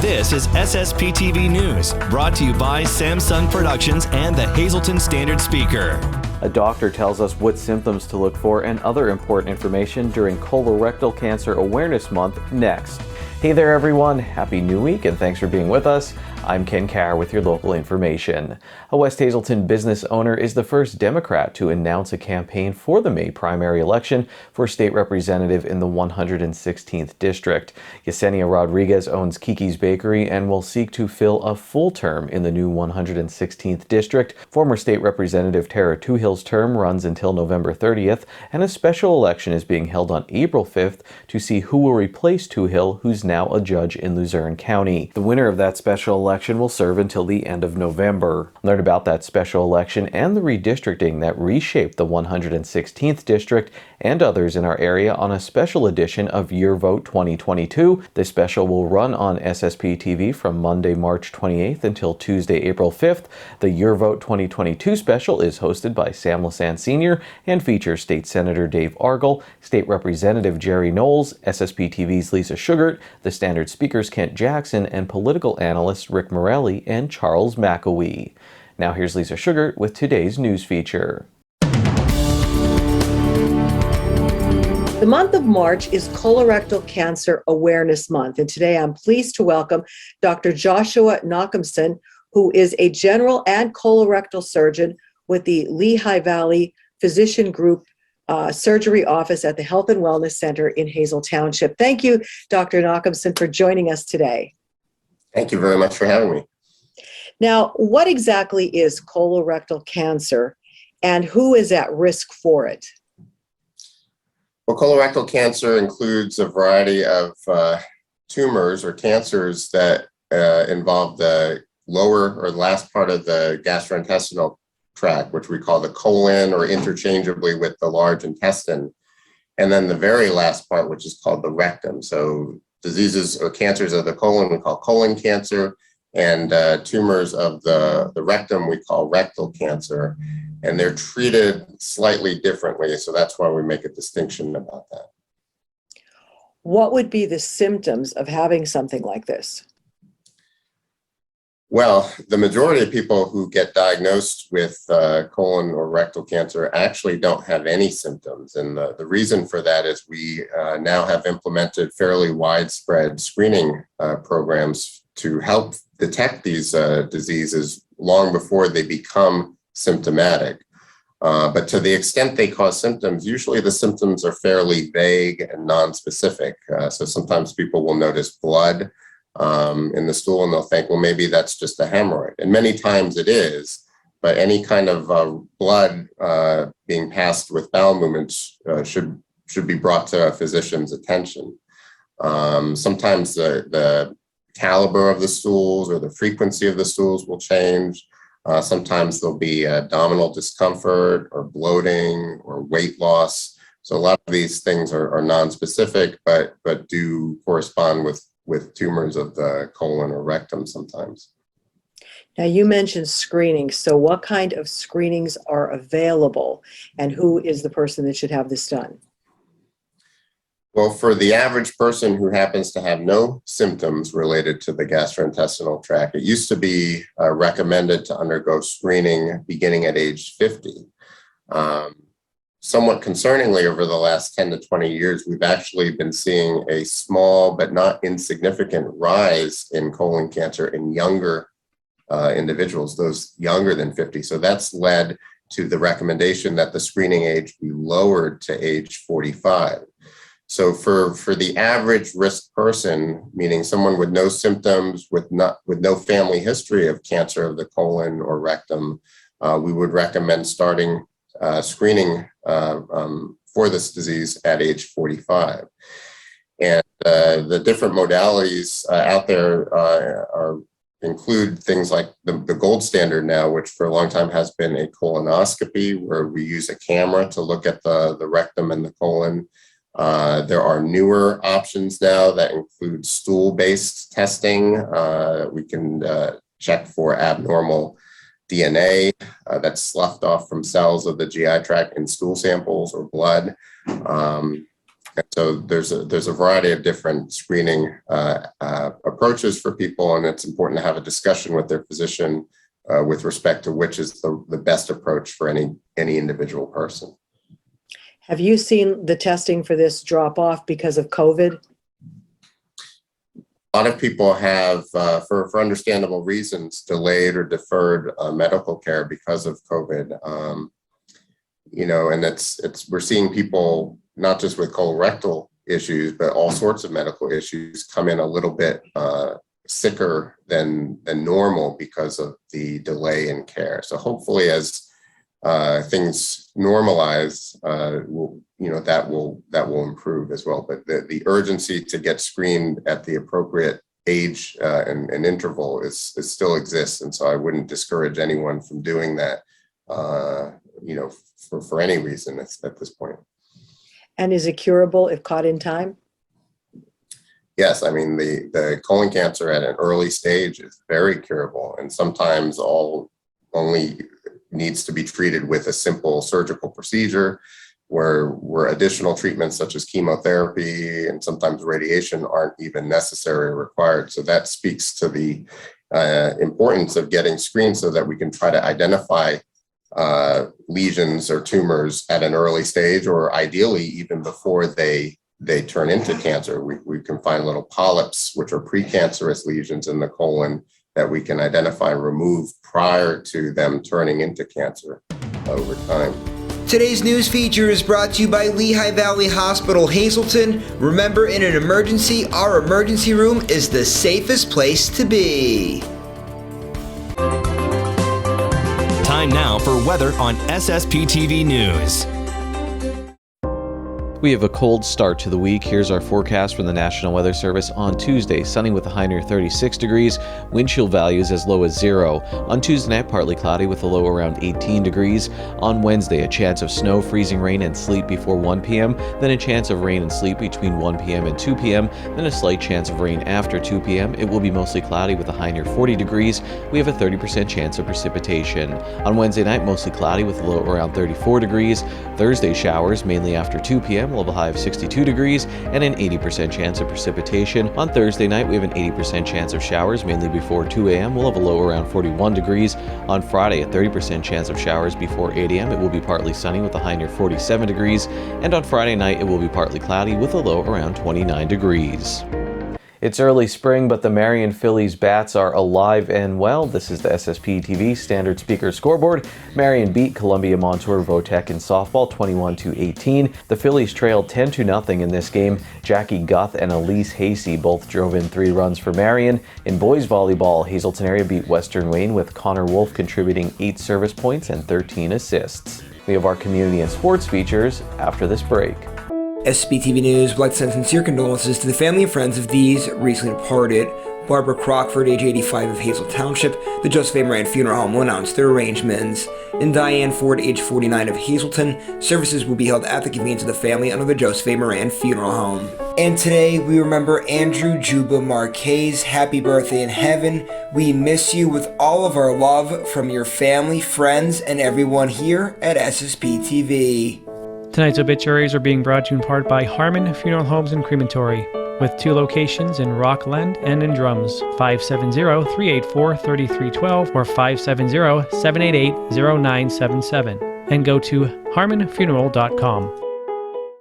This is SSPTV News, brought to you by Samsung Productions and the Hazleton Standard Speaker. A doctor tells us what symptoms to look for and other important information during Colorectal Cancer Awareness Month next. Hey there everyone, happy new week and thanks for being with us. I'm Ken Carr with your local information. A West Hazleton business owner is the first Democrat to announce a campaign for the May primary election for state representative in the 116th district. Yesenia Rodriguez owns Kiki's Bakery and will seek to fill a full term in the new 116th district. Former state representative Tara Toohill's term runs until November 30th, and a special election is being held on April 5th to see who will replace Toohill, who's now a judge in Luzerne County. The winner of that special election will serve until the end of November. Learn about that special election and the redistricting that reshaped the 116th district and others in our area on a special edition of Your Vote 2022. This special will run on SSPTV from Monday, March 28th until Tuesday, April 5th. The Your Vote 2022 special is hosted by Sam Lassant Sr. and features State Senator Dave Argel, State Representative Jerry Knowles, SSPTV's Lisa Sugart, the Standard Speaker's Kent Jackson, and political analysts Rick Morelli and Charles McAwee. Now here's Lisa Sugart with today's news feature. The month of March is Colorectal Cancer Awareness Month, and today I'm pleased to welcome Dr. Joshua Nachemson, who is a general and colorectal surgeon with the Lehigh Valley Physician Group Surgery Office at the Health and Wellness Center in Hazel Township. Thank you, Dr. Nachemson, for joining us today. Thank you very much for having me. Now, what exactly is colorectal cancer and who is at risk for it? Well, colorectal cancer includes a variety of tumors or cancers that involve the lower or last part of the gastrointestinal tract, which we call the colon, or interchangeably with the large intestine, and then the very last part, which is called the rectum. So diseases or cancers of the colon we call colon cancer, and tumors of the rectum we call rectal cancer, and they're treated slightly differently, so that's why we make a distinction about that. What would be the symptoms of having something like this? Well, the majority of people who get diagnosed with colon or rectal cancer actually don't have any symptoms. And the reason for that is we now have implemented fairly widespread screening programs to help detect these diseases long before they become symptomatic. But to the extent they cause symptoms, usually the symptoms are fairly vague and nonspecific. So sometimes people will notice blood in the stool and they'll think, well, maybe that's just a hemorrhoid. And many times it is, but any kind of blood being passed with bowel movements should be brought to a physician's attention. Sometimes the caliber of the stools or the frequency of the stools will change. Sometimes there'll be abdominal discomfort or bloating or weight loss. So a lot of these things are nonspecific, but do correspond with tumors of the colon or rectum sometimes. Now, you mentioned screening. So what kind of screenings are available and who is the person that should have this done? Well, for the average person who happens to have no symptoms related to the gastrointestinal tract, it used to be recommended to undergo screening beginning at age 50. Somewhat concerningly, over the last 10 to 20 years, we've actually been seeing a small but not insignificant rise in colon cancer in younger individuals, those younger than 50. So that's led to the recommendation that the screening age be lowered to age 45. So for the average risk person, meaning someone with no symptoms, with no family history of cancer of the colon or rectum, we would recommend starting screening for this disease at age 45. And the different modalities out there include things like the gold standard now, which for a long time has been a colonoscopy, where we use a camera to look at the rectum and the colon. There are newer options now that include stool-based testing. We can check for abnormal DNA that's sloughed off from cells of the GI tract in stool samples or blood. And so there's a variety of different screening approaches for people, and it's important to have a discussion with their physician with respect to which is the best approach for any individual person. Have you seen the testing for this drop off because of COVID? A lot of people have, for understandable reasons, delayed or deferred medical care because of COVID. And we're seeing people not just with colorectal issues, but all sorts of medical issues come in a little bit sicker than normal because of the delay in care. So hopefully, as things normalize, that will improve as well. But the urgency to get screened at the appropriate age and interval is still exists, and so I wouldn't discourage anyone from doing that. For any reason at this point. And is it curable if caught in time? Yes, I mean the colon cancer at an early stage is very curable, and sometimes only needs to be treated with a simple surgical procedure, where additional treatments such as chemotherapy and sometimes radiation aren't even necessary or required. So that speaks to the importance of getting screened so that we can try to identify lesions or tumors at an early stage, or ideally even before they turn into cancer. We can find little polyps, which are precancerous lesions in the colon, that we can identify and remove prior to them turning into cancer over time. Today's news feature is brought to you by Lehigh Valley Hospital, Hazleton. Remember, in an emergency, our emergency room is the safest place to be. Time now for weather on SSPTV News. We have a cold start to the week. Here's our forecast from the National Weather Service. On Tuesday, sunny with a high near 36 degrees, wind chill values as low as 0. On Tuesday night, partly cloudy with a low around 18 degrees. On Wednesday, a chance of snow, freezing rain, and sleet before 1 p.m., then a chance of rain and sleet between 1 p.m. and 2 p.m., then a slight chance of rain after 2 p.m. It will be mostly cloudy with a high near 40 degrees. We have a 30% chance of precipitation. On Wednesday night, mostly cloudy with a low around 34 degrees. Thursday, showers, mainly after 2 p.m., we'll have a high of 62 degrees and an 80% chance of precipitation. On Thursday night, we have an 80% chance of showers, mainly before 2 a.m. We'll have a low around 41 degrees. On Friday, a 30% chance of showers before 8 a.m. It will be partly sunny with a high near 47 degrees. And on Friday night, it will be partly cloudy with a low around 29 degrees. It's early spring, but the Marion Phillies bats are alive and well. This is the SSPTV Standard Speaker Scoreboard. Marion beat Columbia Montour Votech in softball 21-18. The Phillies trailed 10-0 in this game. Jackie Guth and Elise Hasey both drove in 3 runs for Marion. In boys volleyball, Hazleton area beat Western Wayne with Connor Wolf contributing 8 service points and 13 assists. We have our community and sports features after this break. SSPTV News would like to send sincere condolences to the family and friends of these recently departed. Barbara Crockford, age 85 of Hazel Township, the Joseph A. Moran Funeral Home will announce their arrangements. And Diane Ford, age 49 of Hazleton, services will be held at the convenience of the family under the Joseph A. Moran Funeral Home. And today we remember Andrew Juba Marquez. Happy birthday in heaven. We miss you with all of our love from your family, friends, and everyone here at SSPTV. Tonight's obituaries are being brought to you in part by Harmon Funeral Homes and Crematory, with 2 locations in Rockland and in Drums, 570-384-3312 or 570-788-0977, and go to harmonfuneral.com.